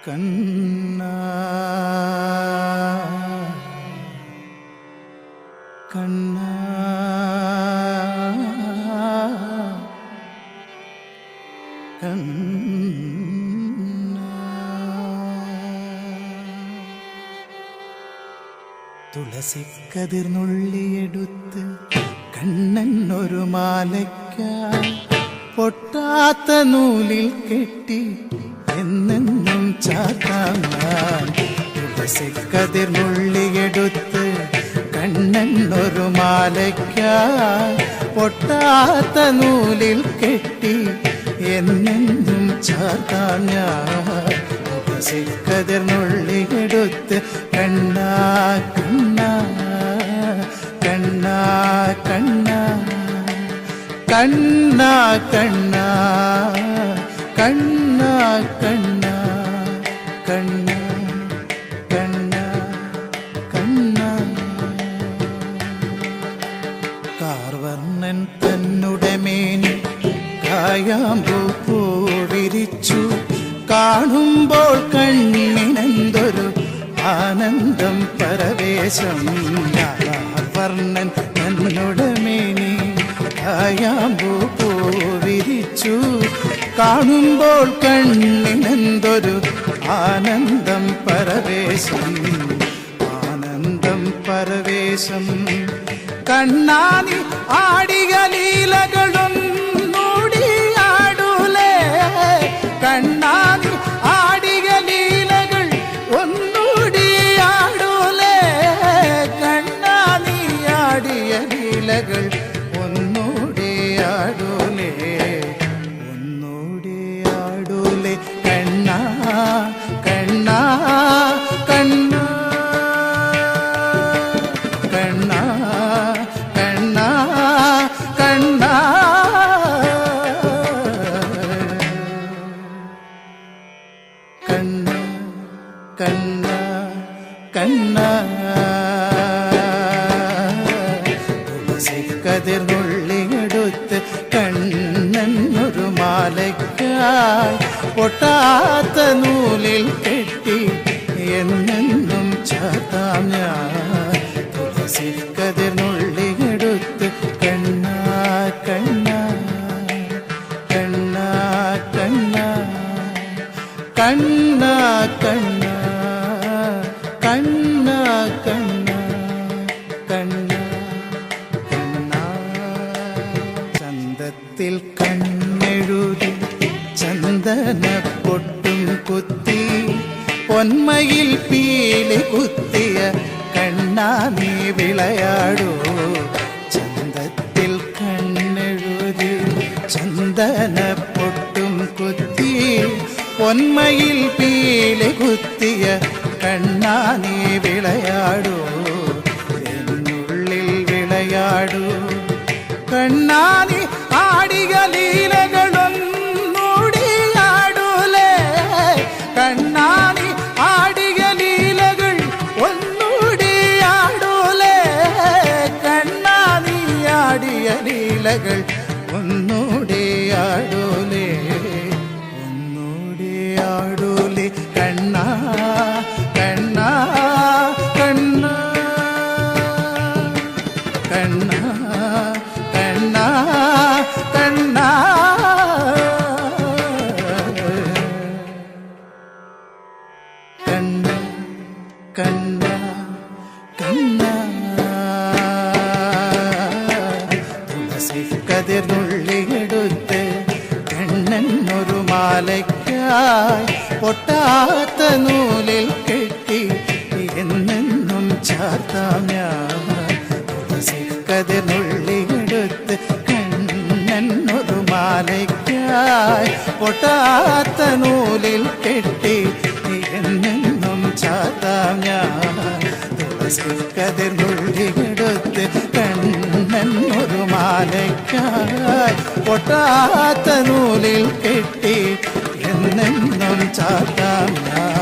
കണ്ണാ കണ്ണാ തുളസിക്കതിർന്നുള്ളിയെടുത്ത് കണ്ണൻ ഒരു മാലയ്ക്കായി പൊട്ടാത്ത നൂലിൽ കെട്ടി എന്നെന്നും ചാത്താൻ. തുളസിക്കതിർന്നുള്ളിയെടുത്ത് കണ്ണൻ ഒരു മാലയ്ക്കായി പൊട്ടാത്ത നൂലിൽ കെട്ടി എന്നെന്നും ചാത്താൻ. തുളസിക്കതിർന്നുള്ളിയെടുത്ത് കണ്ണാ കണ്ണാ കണ്ണാ കണ്ണാ കണ്ണാ കണ്ണാ കണ്ണാ കണ്ണാ കണ്ണാ കണ്ണാ കണ്ണാ. കാർവർണ്ണൻ തന്നുടെ മേനി കായാമ്പൂ പൂവിരിച്ചു കാണുമ്പോൾ കണ്ണിനെന്തൊരു ആനന്ദം പരവേശം. വർണ്ണൻ തന്നുടെ മേനി കായാമ്പൂ പൂവിരിച്ചു കാണുമ്പോൾ കണ്ണിനെന്തൊരു ആനന്ദം പരവേശം. ആനന്ദം പരവേശം. കണ്ണാനി ആടിയ ലീലകളൊന്നൂടിയാടൂലേ. കണ്ണാനി ആടിയ ലീലകൾ ഒന്നൂടിയാടൂലേ. കണ്ണാനി ആടിയ ലീലകൾ ഒന്നൂടിയാടൂലേ. ഒന്നൂടിയാടൂലേ. കണ്ണാ കണ്ണാ കണ്ണാ കണ്ണാ കണ്ണാ കണ്ണാ കണ്ണാ കണ്ണാ കണ്ണാ. തുളസിക്കതിർന്നുള്ളിയെടുത്ത് കണ്ണൻ ഒരു മാലയ്ക്കായി പൊട്ടാത്ത നൂലിൽ കെട്ടി എന്നെന്നും ചാത്താം ഞാൻ. തുളസിക്കതിർന്നുള്ളിയെടുത്ത് കണ്ണാ കണ്ണാ കണ്ണാ കണ്ണാ കണ്ണാ കണ്ണാ കണ്ണാ കണ്ണാ കണ്ണാ കണ്ണാ. ചന്തത്തിൽ കണ്ണെഴുതി ചന്ദന പൊട്ടും കുത്തി പൊന്മയിൽ പീലി കുത്തിയ കണ്ണാ നീ വിളയാടൂ. ചന്തത്തിൽ കണ്ണെഴുതി ചന്ദന പൊട്ടും കുത്തി പൊന്മയിൽ പീലി കുത്തിയ കണ്ണാ നീ വിളയാടൂ. എന്നുള്ളിൽ വിളയാടൂ. കണ്ണാ നീ ആടിയ ലീലകളൊന്നൂടിയാടൂലേ. കണ്ണാ നീ ആടിയ ലീലകൾ ഒന്നൂടിയാടൂലേ. കണ്ണാ നീ ആടിയ ലീലകൾ ഒന്നൂടിയാടൂലേ. ഒന്നൂടിയാടൂലേ. കണ്ണാ കണ്ണാ കണ്ണാ കണ്ണാ കണ്ണാ കണ്ണാ കണ്ണാ കണ്ണാ കണ്ണാ. തുളസിക്കതിർന്നുള്ളിയെടുത്ത് കണ്ണൻ ഒരു മാലയ്ക്കായി പൊട്ടാത്ത നൂലിൽ കെട്ടി എന്നെന്നും ചാത്താം ഞാൻ. തുളസിക്കതിർന്നുള്ളിയെടുത്ത് കണ്ണൻ ഒരു മാലയ്ക്കായി പൊട്ടാത്ത നൂലിൽ കെട്ടി എന്നെന്നും ചാത്താം ഞാൻ. തുളസിക്കതിർന്നുള്ളിയെടുത്ത് കണ്ണൻ ഒരു മാലയ്ക്കായി പൊട്ടാത്ത നൂലിൽ കെട്ടി എന്നെന്നും ചാത്താം ഞാൻ.